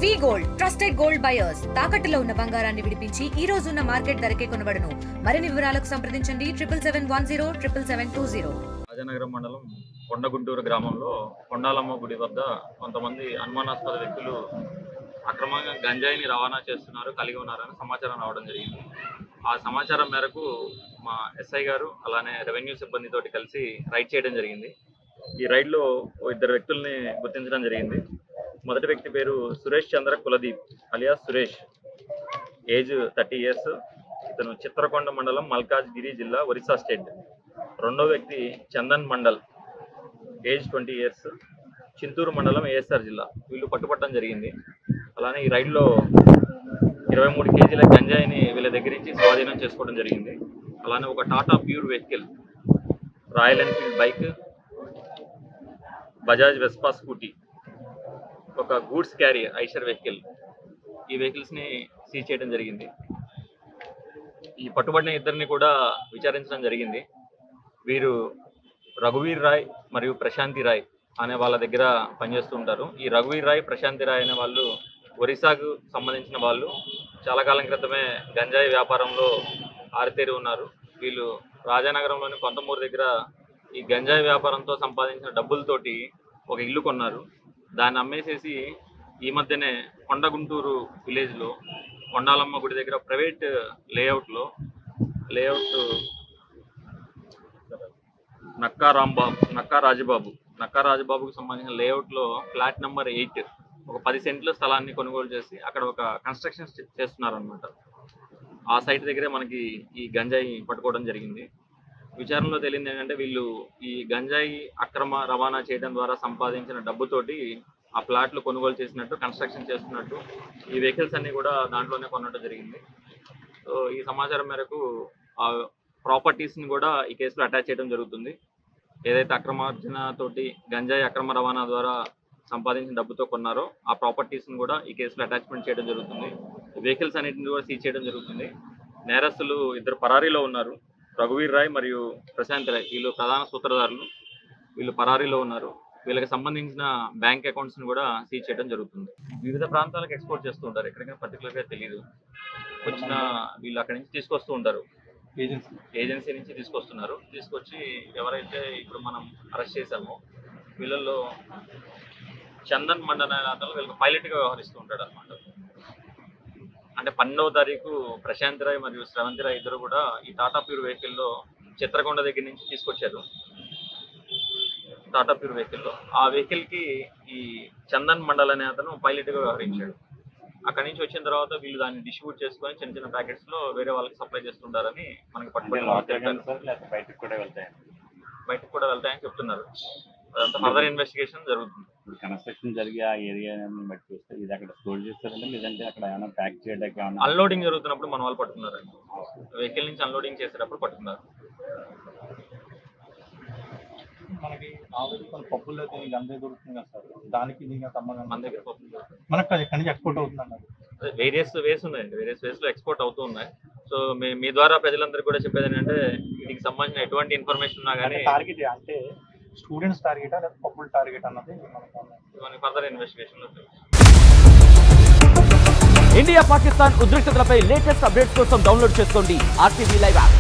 వి gold trusted gold buyers తాకట్టులో ఉన్న బంగారాన్ని విడిపించి ఈ రోజు ఉన్న మార్కెట్ ధరకే కొనబడును. మరిన్ని వివరాలకు సంప్రదించండి 77107720. రాజనగరం మండలం కొండగుంటూరు గ్రామంలో కొండాలమ్మ గుడి వద్ద కొంతమంది అనుమానాస్పద వ్యక్తులు అక్రమంగా గంజాయిని రవాణా చేస్తున్నారు, కలిగి ఉన్నారని సమాచారం రావడం జరిగింది. ఆ సమాచారం మేరకు మా ఎస్ఐ గారు అలానే రెవెన్యూ సిబ్బందితోటి కలిసి రైడ్ చేయడం జరిగింది. ఈ రైడ్లో ఇద్దరు వ్యక్తుల్ని గుర్తించడం జరిగింది. మొదటి వ్యక్తి పేరు Suresh Chandra Kuldeep alias Suresh, age 30 years, ఇతను చిత్రకొండ మండలం మల్కాజ్గిరి జిల్లా ఒరిస్సా స్టేట్. రెండో వ్యక్తి చందన్ మండల్, ఏజ్ 20 years, చింతూరు మండలం ఏఎస్ఆర్ జిల్లా. వీళ్ళు పట్టుపట్టడం జరిగింది. అలానే ఈ రైడ్లో 23 kg గంజాయిని వీళ్ళ దగ్గర నుంచి స్వాధీనం చేసుకోవడం జరిగింది. అలానే ఒక Tata pure vehicle, royal Enfield bike, Bajaj Vespa scooty, ఒక గూడ్స్ క్యారియర్ ఐషర్ వెహికల్, ఈ వెహికల్స్ని సీజ్ చేయడం జరిగింది. ఈ పట్టుబడిన ఇద్దరిని కూడా విచారించడం జరిగింది. వీరు రఘువీర్ రాయ్ మరియు ప్రశాంతి రాయ్ అనే వాళ్ళ దగ్గర పనిచేస్తూ ఉంటారు. ఈ రఘువీర్ రాయ్, ప్రశాంతి రాయ్ అనే వాళ్ళు ఒరిస్సాకు సంబంధించిన వాళ్ళు. చాలా కాలం క్రితమే గంజాయి వ్యాపారంలో ఆరితేరి ఉన్నారు. వీళ్ళు రాజానగరంలోని కొంతమూరు దగ్గర ఈ గంజాయి వ్యాపారంతో సంపాదించిన డబ్బులతోటి ఒక ఇల్లు కొన్నారు. దాన్ని అమ్మేసేసి ఈ మధ్యనే కొండగుంటూరు విలేజ్లో కొండాలమ్మ గుడి దగ్గర ప్రైవేట్ లేఅవుట్ నక్కా రాజబాబుకు సంబంధించిన లేఅవుట్లో ఫ్లాట్ నెంబర్ 8 ఒక 10 సెంట్ల స్థలాన్ని కొనుగోలు చేసి అక్కడ ఒక కన్స్ట్రక్షన్ చేస్తున్నారనమాట. ఆ సైట్ దగ్గరే మనకి ఈ గంజాయి పట్టుకోవడం జరిగింది. విచారణలో తేలింది ఏంటంటే వీళ్ళు ఈ గంజాయి అక్రమ రవాణా చేయడం ద్వారా సంపాదించిన డబ్బుతోటి ఆ ప్లాట్లు కొనుగోలు చేసినట్టు, కన్స్ట్రక్షన్ చేస్తున్నట్టు, ఈ వెహికల్స్ అన్ని కూడా దాంట్లోనే కొనడం జరిగింది. సో ఈ సమాచారం మేరకు ఆ ప్రాపర్టీస్ని కూడా ఈ కేసులో అటాచ్ చేయడం జరుగుతుంది. ఏదైతే అక్రమార్జనతోటి గంజాయి అక్రమ రవాణా ద్వారా సంపాదించిన డబ్బుతో కొన్నారో ఆ ప్రాపర్టీస్ని కూడా ఈ కేసులో అటాచ్మెంట్ చేయడం జరుగుతుంది. వెహికల్స్ అన్నింటిని కూడా సీజ్ చేయడం జరుగుతుంది. నేరస్తులు ఇద్దరు పరారీలో ఉన్నారు. రఘువీర్ రాయ్ మరియు ప్రశాంత్ రాయ్ వీళ్ళు ప్రధాన సూత్రధారులు. వీళ్ళు పరారీలో ఉన్నారు. వీళ్ళకి సంబంధించిన బ్యాంక్ అకౌంట్స్ని కూడా సీజ్ చేయడం జరుగుతుంది. వివిధ ప్రాంతాలకు ఎక్స్పోర్ట్ చేస్తూ ఉంటారు. ఎక్కడికైనా పర్టికులర్గా తెలియదు. వచ్చిన వీళ్ళు అక్కడి నుంచి తీసుకొస్తూ ఉంటారు. ఏజెన్సీ నుంచి తీసుకొస్తున్నారు. తీసుకొచ్చి ఎవరైతే ఇప్పుడు మనం అరెస్ట్ చేశామో వీళ్ళల్లో చందన్ మండల్ అనే అతను వీళ్ళకి పైలట్గా వ్యవహరిస్తూ ఉంటాడు అనమాట. అంటే 12వ తారీఖు ప్రశాంత్ రాయ్ మరియు శ్రవంతి రాయ్ ఇద్దరు కూడా ఈ టాటా ప్యూర్ వెహికల్లో చిత్రకొండ దగ్గర నుంచి తీసుకొచ్చారు. టాటా ప్యూర్ వెహికల్లో ఆ వెహికల్కి ఈ చందన్ మండల్ అనే అతను పైలట్గా వ్యవహరించాడు. అక్కడి నుంచి వచ్చిన తర్వాత వీళ్ళు దాన్ని డిస్ట్రిబ్యూట్ చేసుకొని చిన్న చిన్న ప్యాకెట్స్లో వేరే వాళ్ళకి సప్లై చేస్తుంటారని మనకి పట్టుబడి బయటకు కూడా వెళ్తాయని చెప్తున్నారు. అదంతా ఫర్దర్ ఇన్వెస్టిగేషన్ జరుగుతుంది. కన్స్ట్రక్షన్ జరిగి ఆ ఏరియాని బట్టి చూస్తే ఇది అక్కడ స్టోర్ చేస్తారంటే లేదంటే అక్కడ ఏమైనా ప్యాక్ చేయడానికి అన్లోడింగ్ జరుగుతున్నప్పుడు మన వాళ్ళు పట్టుకున్నారండి. వెహికల్ నుంచి అన్లోడింగ్ చేసేటప్పుడు పట్టుకున్నారు. మనకి ఆల్రెడీ కొన్ని పప్పుల్లో గంజాయి దొరుకుతుంది కదా సార్, దానికి దీనికి సంబంధం మన దగ్గర పప్పు మనకు అది ఎక్కడి నుంచి ఎక్స్పోర్ట్ అవుతుంది అన్నారు. వేరియస్ వేస్ ఉన్నాయండి. వేరియస్ వేస్లో ఎక్స్పోర్ట్ అవుతూ ఉన్నాయి. సో మీ ద్వారా ప్రజలందరికీ కూడా చెప్పేది ఏంటంటే వీటికి సంబంధించిన ఎటువంటి ఇన్ఫర్మేషన్ ఉన్నా కానీ టార్గెట్ అంటే స్టూడెంట్స్ టార్గెటా లేదా పప్పుల టార్గెట్ అన్నది మనకి ఫర్దర్ ఇన్వెస్టిగేషన్. ఇండియా పాకిస్తాన్ ఉద్రిక్తతలపై లేటెస్ట్ అప్డేట్స్ కోసం డౌన్లోడ్ చేసుకోండి RTV Live యాప్.